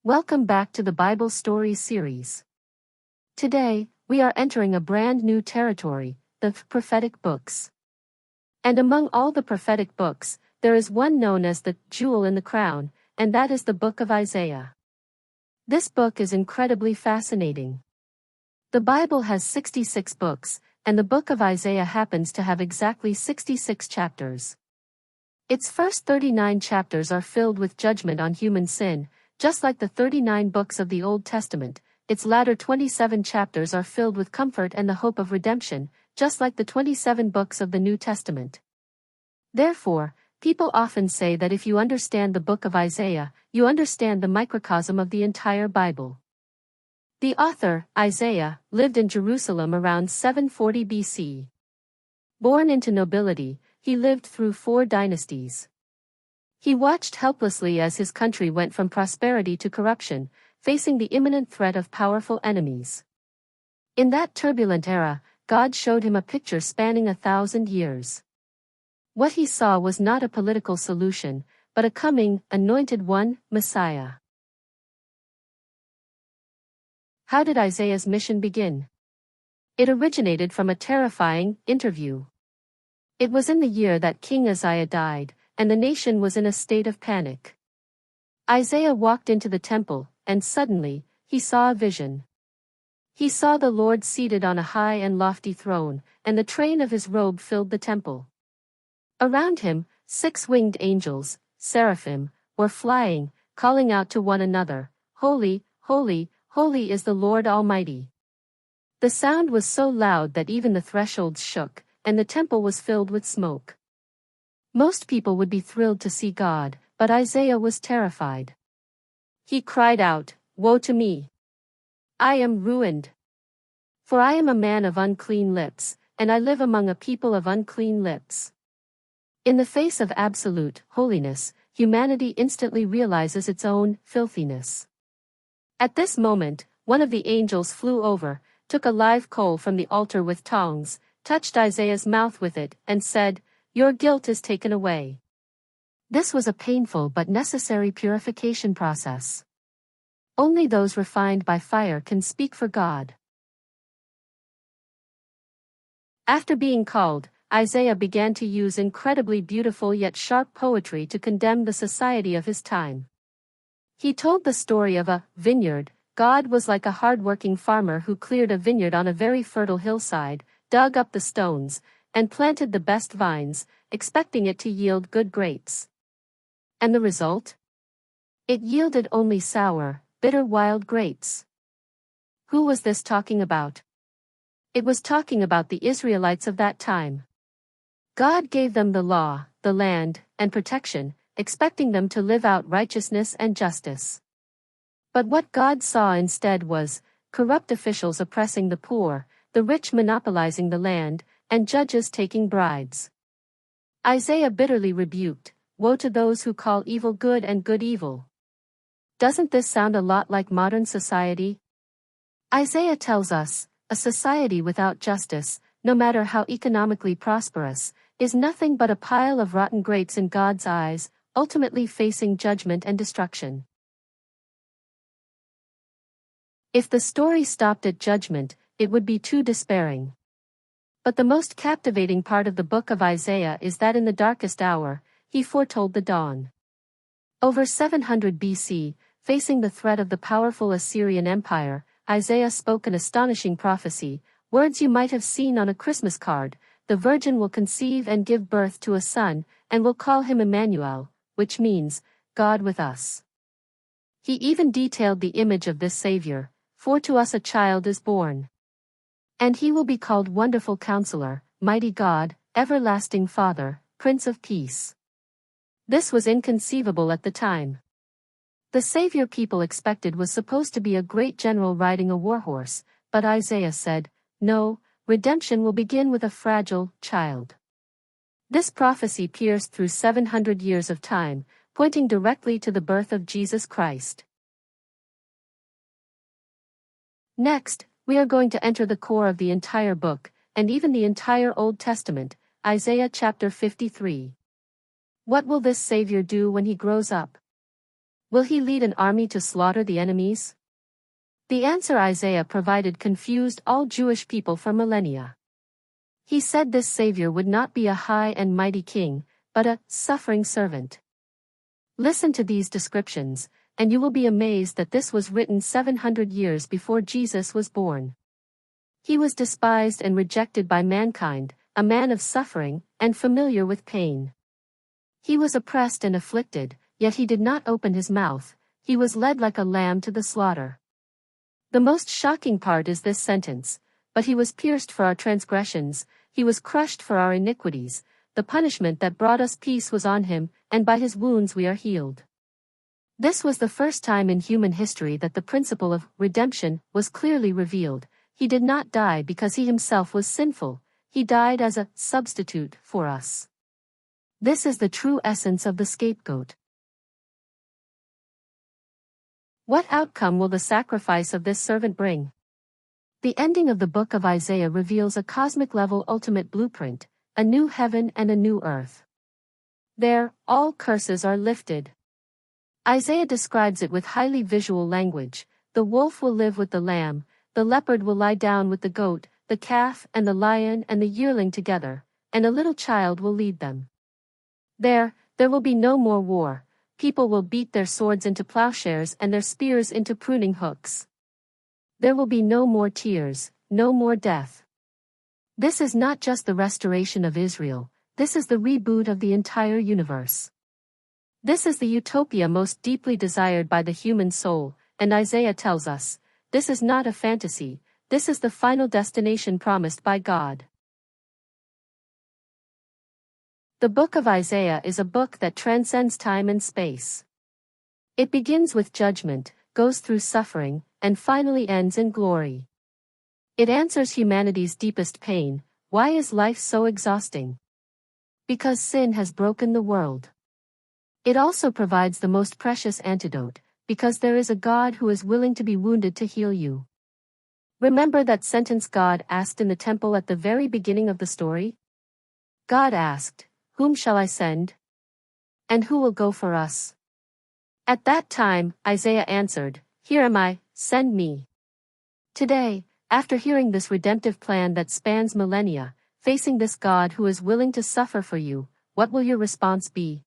Welcome back to the Bible Stories series. Today, we are entering a brand new territory, the prophetic books. And among all the prophetic books, there is one known as the jewel in the crown, and that is the book of Isaiah. This book is incredibly fascinating. The Bible has 66 books, and the book of Isaiah happens to have exactly 66 chapters. Its first 39 chapters are filled with judgment on human sin, just like the 39 books of the Old Testament. Its latter 27 chapters are filled with comfort and the hope of redemption, just like the 27 books of the New Testament. Therefore, people often say that if you understand the book of Isaiah, you understand the microcosm of the entire Bible. The author, Isaiah, lived in Jerusalem around 740 BC. Born into nobility, he lived through 4 dynasties. He watched helplessly as his country went from prosperity to corruption, facing the imminent threat of powerful enemies. In that turbulent era, God showed him a picture spanning 1,000 years. What he saw was not a political solution, but a coming, anointed one, Messiah. How did Isaiah's mission begin? It originated from a terrifying interview. It was in the year that King Uzziah died, and the nation was in a state of panic. Isaiah walked into the temple, and suddenly, he saw a vision. He saw the Lord seated on a high and lofty throne, and the train of his robe filled the temple. Around him, 6 winged angels, seraphim, were flying, calling out to one another, "Holy, holy, holy is the Lord Almighty." The sound was so loud that even the thresholds shook, and the temple was filled with smoke. Most people would be thrilled to see God, but Isaiah was terrified. He cried out, "Woe to me! I am ruined. For I am a man of unclean lips, and I live among a people of unclean lips." In the face of absolute holiness, humanity instantly realizes its own filthiness. At this moment, one of the angels flew over, took a live coal from the altar with tongs, touched Isaiah's mouth with it, and said, "Your guilt is taken away." This was a painful but necessary purification process. Only those refined by fire can speak for God. After being called, Isaiah began to use incredibly beautiful yet sharp poetry to condemn the society of his time. He told the story of a vineyard. God was like a hard-working farmer who cleared a vineyard on a very fertile hillside, dug up the stones, and planted the best vines, expecting it to yield good grapes. And the result? It yielded only sour, bitter wild grapes. Who was this talking about? It was talking about the Israelites of that time. God gave them the law, the land, and protection, expecting them to live out righteousness and justice. But what God saw instead was corrupt officials oppressing the poor, the rich monopolizing the land, and judges taking bribes. Isaiah bitterly rebuked, "Woe to those who call evil good and good evil." Doesn't this sound a lot like modern society? Isaiah tells us, a society without justice, no matter how economically prosperous, is nothing but a pile of rotten grapes in God's eyes, ultimately facing judgment and destruction. If the story stopped at judgment, it would be too despairing. But the most captivating part of the book of Isaiah is that in the darkest hour, he foretold the dawn. Over 700 BC, facing the threat of the powerful Assyrian Empire, Isaiah spoke an astonishing prophecy, words you might have seen on a Christmas card: "The virgin will conceive and give birth to a son, and will call him Emmanuel," which means, God with us. He even detailed the image of this Savior: "For to us a child is born. And he will be called Wonderful Counselor, Mighty God, Everlasting Father, Prince of Peace." This was inconceivable at the time. The Savior people expected was supposed to be a great general riding a warhorse, but Isaiah said, "No, redemption will begin with a fragile child." This prophecy pierced through 700 years of time, pointing directly to the birth of Jesus Christ. Next, we are going to enter the core of the entire book, and even the entire Old Testament, Isaiah chapter 53. What will this Savior do when he grows up? Will he lead an army to slaughter the enemies? The answer Isaiah provided confused all Jewish people for millennia. He said this Savior would not be a high and mighty king, but a suffering servant. Listen to these descriptions, and you will be amazed that this was written 700 years before Jesus was born. He was despised and rejected by mankind, a man of suffering, and familiar with pain. He was oppressed and afflicted, yet he did not open his mouth. He was led like a lamb to the slaughter. The most shocking part is this sentence, but he was pierced for our transgressions, he was crushed for our iniquities, the punishment that brought us peace was on him, and by his wounds we are healed. This was the first time in human history that the principle of redemption was clearly revealed. He did not die because he himself was sinful, he died as a substitute for us. This is the true essence of the scapegoat. What outcome will the sacrifice of this servant bring? The ending of the book of Isaiah reveals a cosmic-level ultimate blueprint, a new heaven and a new earth. There, all curses are lifted. Isaiah describes it with highly visual language. The wolf will live with the lamb, the leopard will lie down with the goat, the calf and the lion and the yearling together, and a little child will lead them. There will be no more war. People will beat their swords into plowshares and their spears into pruning hooks. There will be no more tears, no more death. This is not just the restoration of Israel, this is the reboot of the entire universe. This is the utopia most deeply desired by the human soul, and Isaiah tells us, this is not a fantasy, this is the final destination promised by God. The book of Isaiah is a book that transcends time and space. It begins with judgment, goes through suffering, and finally ends in glory. It answers humanity's deepest pain. Why is life so exhausting? Because sin has broken the world. It also provides the most precious antidote, because there is a God who is willing to be wounded to heal you. Remember that sentence God asked in the temple at the very beginning of the story? God asked, "Whom shall I send? And who will go for us?" At that time, Isaiah answered, "Here am I, send me." Today, after hearing this redemptive plan that spans millennia, facing this God who is willing to suffer for you, what will your response be?